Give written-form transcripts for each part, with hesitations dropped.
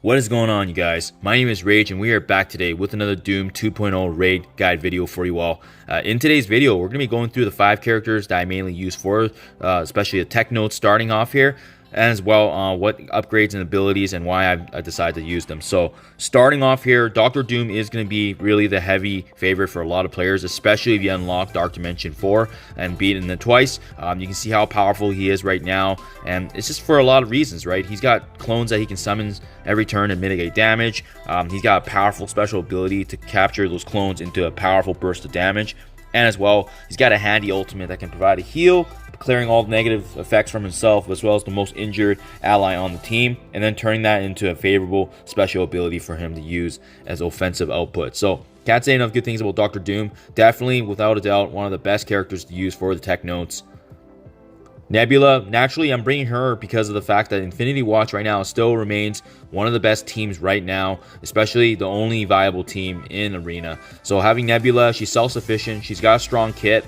What is going on, you guys? My name is Rage and we are back today with another Doom 2.0 raid guide video for you all. In today's video, we're going to be going through the 5 characters that I mainly use for, especially the tech notes starting off here, and as well what upgrades and abilities and why I decided to use them. So starting off here, Dr. Doom is going to be really the heavy favorite for a lot of players, especially if you unlock Dark Dimension 4 and beat it twice. You can see how powerful he is right now, and it's just for a lot of reasons, right? He's got clones that he can summon every turn and mitigate damage. He's got a powerful special ability to capture those clones into a powerful burst of damage, and as well, he's got a handy ultimate that can provide a heal, clearing all the negative effects from himself as well as the most injured ally on the team, and then turning that into a favorable special ability for him to use as offensive output. So can't say enough good things about Dr. Doom. Definitely, without a doubt, one of the best characters to use for the tech notes. Nebula, naturally, I'm bringing her because of the fact that Infinity Watch right now still remains one of the best teams right now, especially the only viable team in Arena. So having Nebula, she's self-sufficient, she's got a strong kit.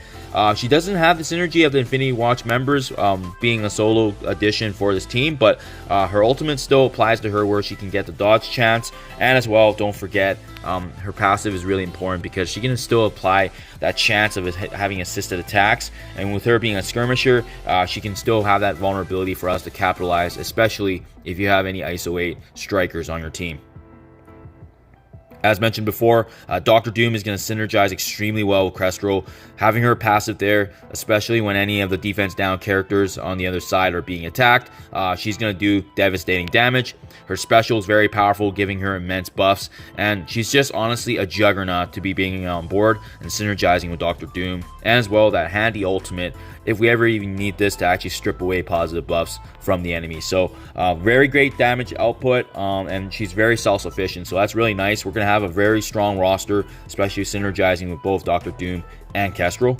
She doesn't have the synergy of the Infinity Watch members being a solo addition for this team, but her ultimate still applies to her where she can get the dodge chance, and as well, don't forget, her passive is really important because she can still apply that chance of having assisted attacks, and with her being a skirmisher, she can still have that vulnerability for us to capitalize, especially if you have any ISO 8 strikers on your team. As mentioned before, Dr. Doom is going to synergize extremely well with Crestro. Having her passive there, especially when any of the defense down characters on the other side are being attacked, she's going to do devastating damage. Her special is very powerful, giving her immense buffs, and she's just honestly a juggernaut to be being on board and synergizing with Dr. Doom, and as well that handy ultimate if we ever even need this to actually strip away positive buffs from the enemy. So very great damage output, and she's very self-sufficient, so that's really nice. We're going to have a very strong roster, especially synergizing with both Dr. Doom and Kestrel.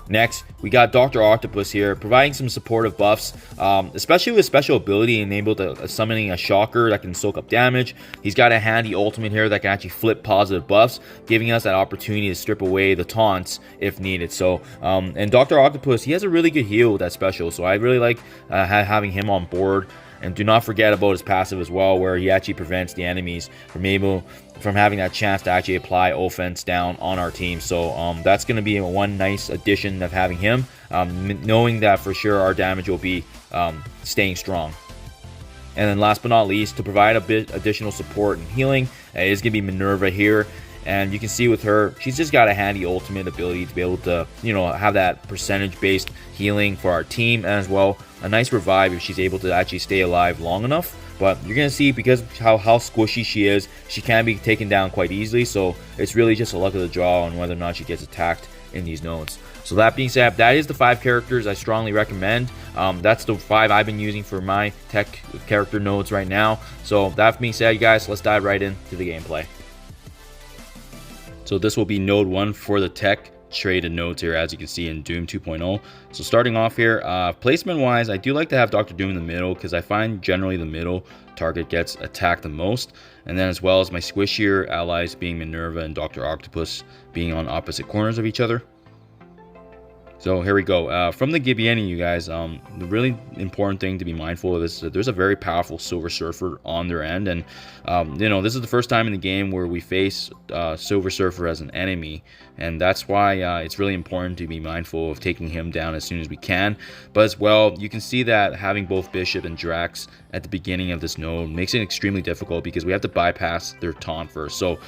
Next, we got Dr. Octopus here, providing some supportive buffs, especially with special ability enabled to summoning a shocker that can soak up damage. He's got a handy ultimate here that can actually flip positive buffs, giving us that opportunity to strip away the taunts if needed. So, and Dr. Octopus, he has a really good heal with that special, so I really like having him on board. And do not forget about his passive as well, where he actually prevents the enemies from having that chance to actually apply offense down on our team. So that's going to be one nice addition of having him, knowing that for sure our damage will be staying strong. And then last but not least, to provide a bit additional support and healing, is going to be Minerva here. And you can see with her, she's just got a handy ultimate ability to be able to, have that percentage-based healing for our team, and as well a nice revive if she's able to actually stay alive long enough. But you're going to see, because how squishy she is, she can be taken down quite easily. So it's really just a luck of the draw on whether or not she gets attacked in these nodes. So that being said, that is the 5 characters I strongly recommend. That's the 5 I've been using for my tech character nodes right now. So that being said, you guys, let's dive right into the gameplay. So this will be node 1 for the tech traded nodes here, as you can see in Doom 2.0. So starting off here, placement wise, I do like to have Dr. Doom in the middle because I find generally the middle target gets attacked the most, and then as well as my squishier allies being Minerva and Dr. Octopus being on opposite corners of each other. So here we go. From the beginning, you guys, the really important thing to be mindful of is that there's a very powerful Silver Surfer on their end, and this is the first time in the game where we face Silver Surfer as an enemy, and that's why it's really important to be mindful of taking him down as soon as we can. But as well, you can see that having both Bishop and Drax at the beginning of this node makes it extremely difficult because we have to bypass their taunt first. So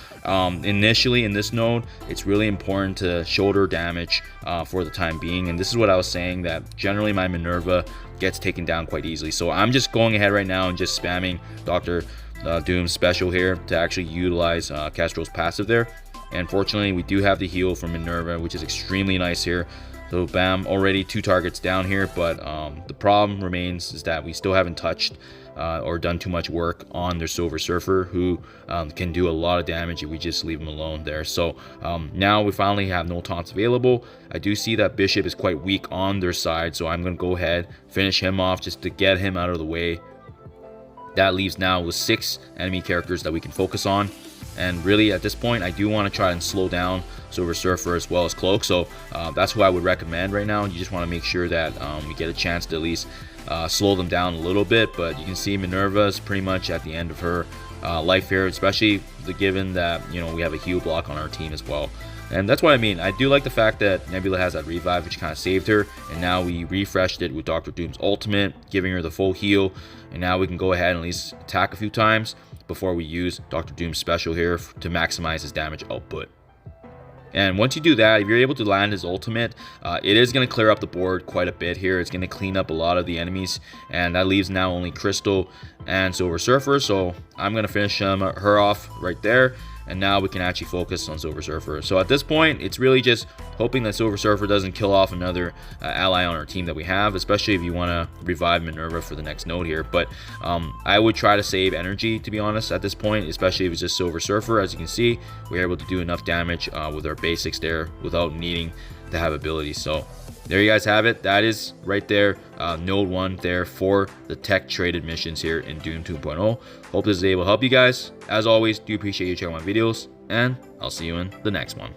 initially in this node, it's really important to shoulder damage for the time being, and this is what I was saying, that generally my Minerva gets taken down quite easily. So I'm just going ahead right now and just spamming Dr. Doom's special here to actually utilize Castro's passive there. And fortunately, we do have the heal from Minerva, which is extremely nice here. So bam, already 2 targets down here, but the problem remains is that we still haven't touched or done too much work on their Silver Surfer, who can do a lot of damage if we just leave him alone there. So now we finally have no taunts available. I do see that Bishop is quite weak on their side, so I'm going to go ahead, finish him off just to get him out of the way. That leaves now with 6 enemy characters that we can focus on. And really, at this point, I do want to try and slow down Silver Surfer as well as Cloak. So that's who I would recommend right now. You just want to make sure that we get a chance to at least slow them down a little bit. But you can see Minerva is pretty much at the end of her life here, especially given that, you know, we have a heal block on our team as well. And that's what I mean. I do like the fact that Nebula has that revive, which kind of saved her. And now we refreshed it with Dr. Doom's ultimate, giving her the full heal. And now we can go ahead and at least attack a few times before we use Dr. Doom's special here to maximize his damage output. And once you do that, if you're able to land his ultimate, it is going to clear up the board quite a bit here. It's going to clean up a lot of the enemies, and that leaves now only Crystal and Silver Surfer. So I'm going to finish her off right there, and now we can actually focus on Silver Surfer. So at this point, it's really just hoping that Silver Surfer doesn't kill off another ally on our team that we have, especially if you want to revive Minerva for the next node here. But I would try to save energy, to be honest, at this point, especially if it's just Silver Surfer. As you can see, we're able to do enough damage with our basics there without needing to have abilities. So there you guys have it. That is right there, node 1 there for the tech traded missions here in Doom 2.0. Hope this is able to help you guys. As always, do appreciate you checking my videos, and I'll see you in the next one.